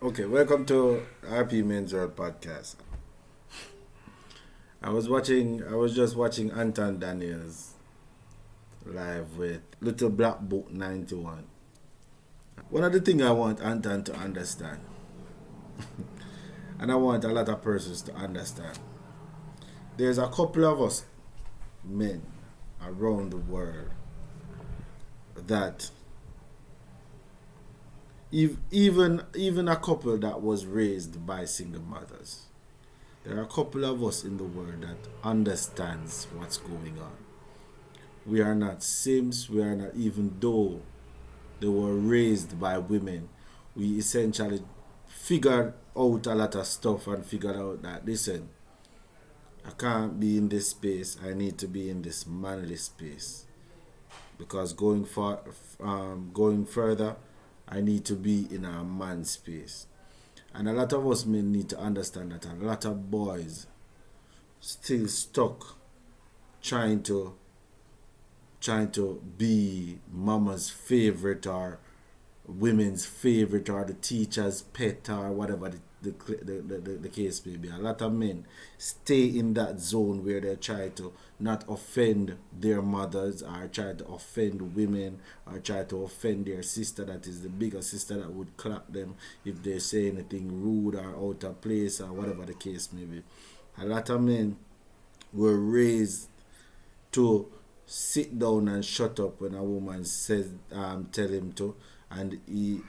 Okay, welcome to RP Men's World Podcast. I was just watching Anton Daniels live with Little Black Book 91. One of the things I want Anton to understand, and I want a lot of persons to understand, there's a couple of us men around the world that even a couple that was raised by single mothers. There are a couple of us in the world that understands what's going on. We are not Sims, we are not, even though they were raised by women, we essentially figured out a lot of stuff and figured out that, listen, I can't be in this space, I need to be in this manly space. Because going further, I need to be in a man space. And a lot of us men need to understand that a lot of boys still stuck trying to be mama's favorite or women's favorite or the teacher's pet or whatever the case may be. A lot of men stay in that zone where they try to not offend their mothers or try to offend women or try to offend their sister that is the bigger sister that would clap them if they say anything rude or out of place or whatever the case may be. A lot of men were raised to sit down and shut up when a woman says tell him to, and he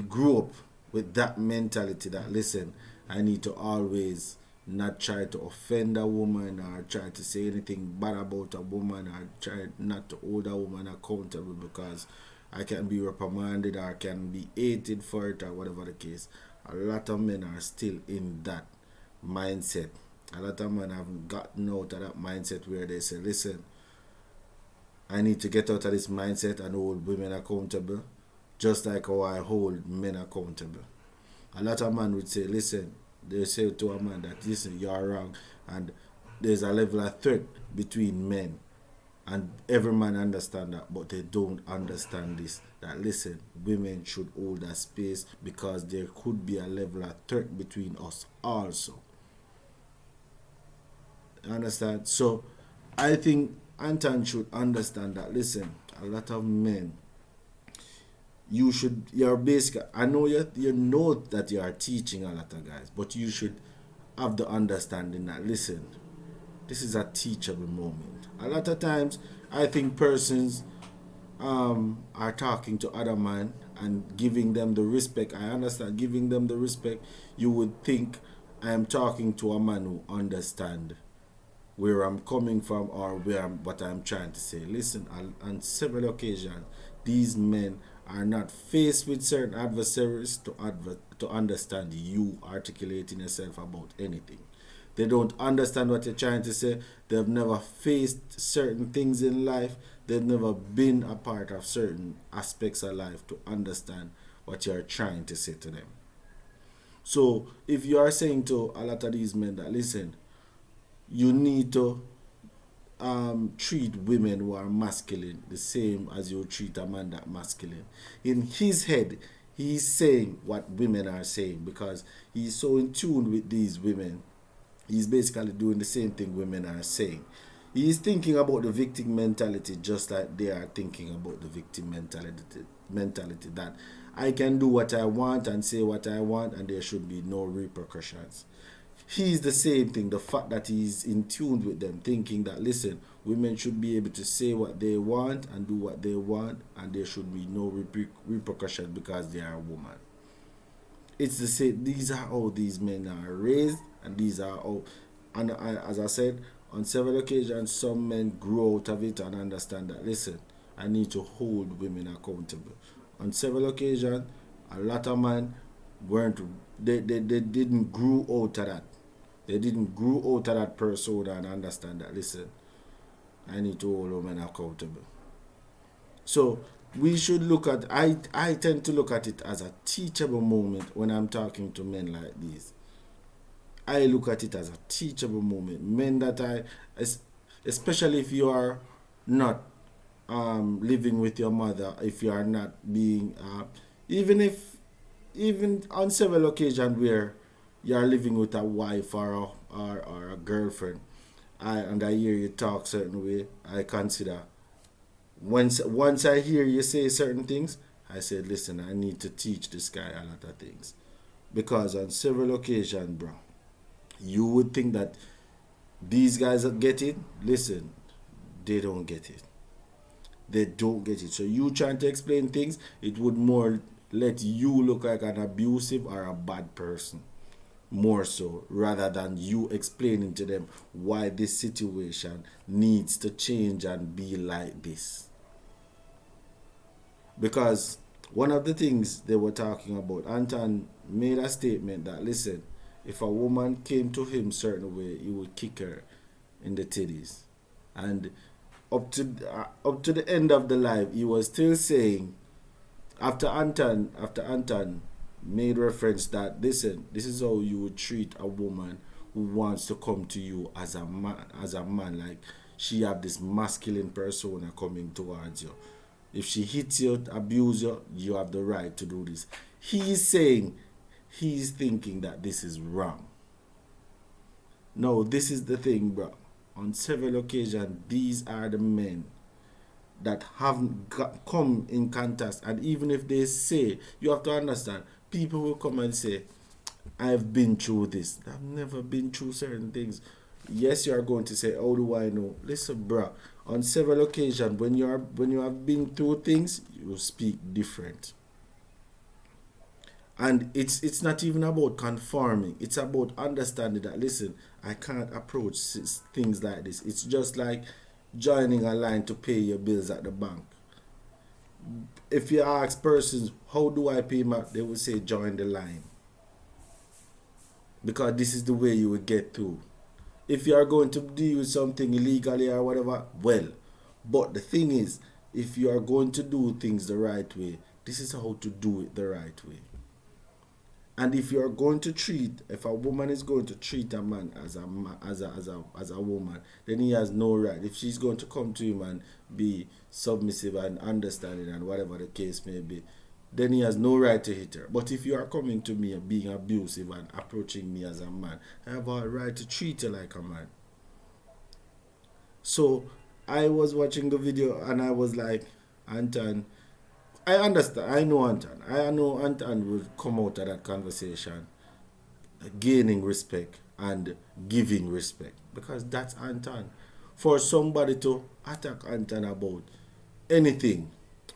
grew up with that mentality that, listen, I need to always not try to offend a woman or try to say anything bad about a woman or try not to hold a woman accountable because I can be reprimanded or can be hated for it or whatever the case. A lot of men are still in that mindset. A lot of men haven't gotten out of that mindset where they say, listen, I need to get out of this mindset and hold women accountable, just like how I hold men accountable. A lot of men would say, listen, they say to a man that, listen, you're wrong, and there's a level of threat between men, and every man understand that, but they don't understand this, that, listen, women should hold that space because there could be a level of threat between us also. Understand? So I think Anton should understand that, listen, a lot of men, you're basic, I know you know that you are teaching a lot of guys, but you should have the understanding that, listen, this is a teachable moment. A lot of times I think persons are talking to other men and giving them the respect. I understand giving them the respect. You would think I am talking to a man who understand where I'm coming from or what I'm trying to say. Listen, on several occasions, these men are not faced with certain adversaries to understand you articulating yourself about anything. They don't understand what you're trying to say. They've never faced certain things in life. They've never been a part of certain aspects of life to understand what you're trying to say to them. So if you are saying to a lot of these men that, listen, you need to treat women who are masculine the same as you treat a man that masculine. In his head, he's saying what women are saying because he's so in tune with these women. He's basically doing the same thing women are saying. He's thinking about the victim mentality just like they are thinking about the victim mentality that I can do what I want and say what I want and there should be no repercussions. He's the same thing. The fact that he's in tune with them, thinking that, listen, women should be able to say what they want and do what they want, and there should be no repercussions because they are a woman. It's the same. These are how these men are raised, and these are how. And as I said, on several occasions, some men grow out of it and understand that, listen, I need to hold women accountable. On several occasions, a lot of men weren't. They didn't grow out of that. They didn't grow out of that persona and understand that, listen, I need to hold women accountable. So we should look at, I tend to look at it as a teachable moment when I'm talking to men like these. I look at it as a teachable moment. Men that especially if you are not living with your mother, if you are not being, even if even on several occasions where you are living with a wife or a girlfriend, and I hear you talk certain way, I consider once I hear you say certain things, I said, listen, I need to teach this guy a lot of things. Because on several occasions, bro, you would think that these guys that get it, listen, they don't get it. They don't get it. So you trying to explain things, it would more let you look like an abusive or a bad person. More so, rather than you explaining to them why this situation needs to change and be like this. Because one of the things they were talking about, Anton made a statement that, listen, if a woman came to him certain way, he would kick her in the titties. And up to the end of the life, he was still saying, after Anton made reference that, listen, this is how you would treat a woman who wants to come to you as a man, like she have this masculine persona coming towards you. If she hits you, abuse you, you have the right to do this. He's saying, he's thinking that this is wrong. No, this is the thing, bro. On several occasions, these are the men that haven't come in contact. And even if they say, you have to understand, people will come and say, I've been through this. I've never been through certain things. Yes, you are going to say, how do I know? Listen, bro. On several occasions, when you have been through things, you speak different. And it's not even about conforming. It's about understanding that, listen, I can't approach things like this. It's just like joining a line to pay your bills at the bank. If you ask persons, how do I pay my, they will say join the line. Because this is the way you will get through. If you are going to deal with something illegally or whatever, well. But the thing is, if you are going to do things the right way, this is how to do it the right way. And if you are going to treat, if a woman is going to treat a man as a woman, then he has no right. If she's going to come to him and be submissive and understanding and whatever the case may be, then he has no right to hit her. But if you are coming to me and being abusive and approaching me as a man, I have a right to treat you like a man. So I was watching the video and I was like, Anton, I understand. I know Anton. I know Anton will come out of that conversation gaining respect and giving respect. Because that's Anton. For somebody to attack Anton about anything,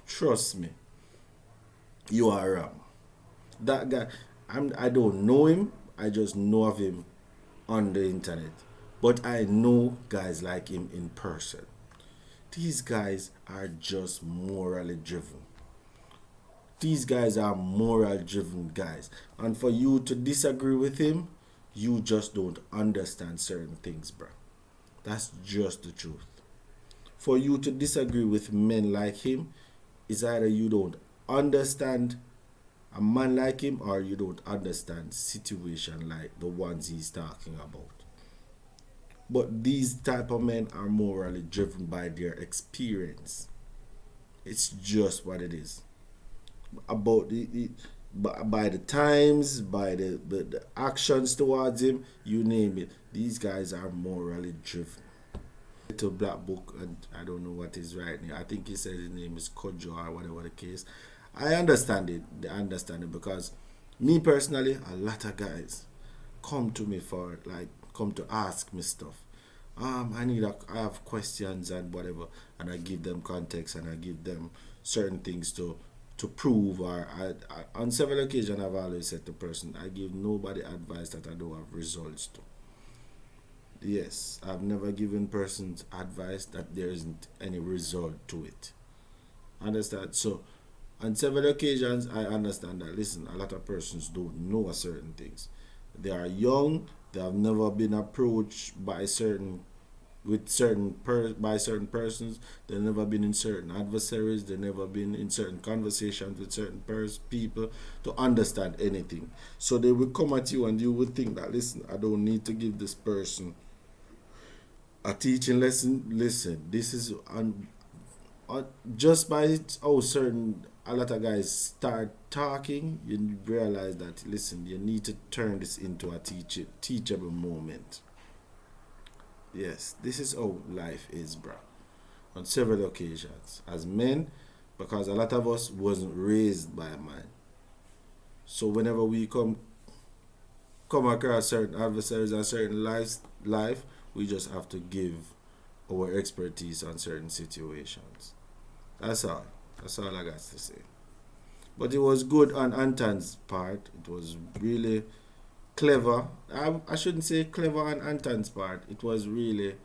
trust me, you are wrong. That guy, I don't know him. I just know of him on the internet. But I know guys like him in person. These guys are just morally driven. These guys are moral driven guys. And for you to disagree with him, you just don't understand certain things, bro. That's just the truth. For you to disagree with men like him, is either you don't understand a man like him or you don't understand situation like the ones he's talking about. But these type of men are morally driven by their experience. It's just what it is. About by the times, by the actions towards him, you name it. These guys are morally driven. Little black book, and I don't know what his right name. I think he said his name is Kojo or whatever the case. I understand it. I understand it because me personally, a lot of guys come to me for like come to ask me stuff. I have questions and whatever, and I give them context and I give them certain things to prove. Or on several occasions, I've always said to person, I give nobody advice that I don't have results to. Yes, I've never given persons advice that there isn't any result to it. Understand? So, on several occasions, I understand that. Listen, a lot of persons don't know certain things. They are young. They have never been approached by by certain persons. They've never been in certain adversaries. They've never been in certain conversations with certain people to understand anything. So they will come at you and you would think that, listen, I don't need to give this person a teaching lesson. Listen, this is just by how certain a lot of guys start talking, you realize that, listen, you need to turn this into a teachable moment. Yes, this is how life is, bro. On several occasions, as men, because a lot of us wasn't raised by a man. So whenever we come across certain adversaries and certain life, we just have to give our expertise on certain situations. That's all. That's all I got to say. But it was good on Anton's part. It was really clever. I shouldn't say clever on Anton's part. It was really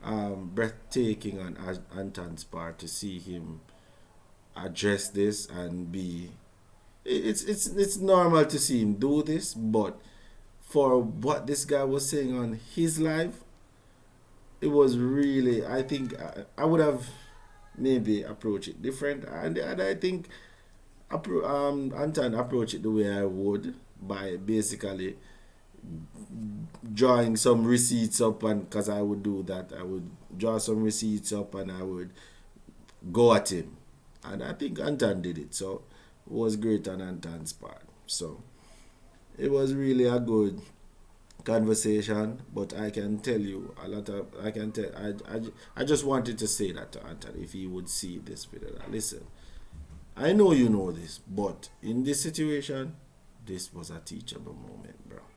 breathtaking on Anton's part to see him address this and be. It's normal to see him do this, but for what this guy was saying on his live, it was really. I think I would have maybe approached it different, and I think Anton approached it the way I would, by basically drawing some receipts up, and because I would do that, I would draw some receipts up and I would go at him, and I think Anton did it, so it was great on Anton's part. So it was really a good conversation, but I can tell you a lot of I can tell I just wanted to say that to Anton if he would see this video. That, listen, I know you know this, but in this situation, this was a teachable moment, bro.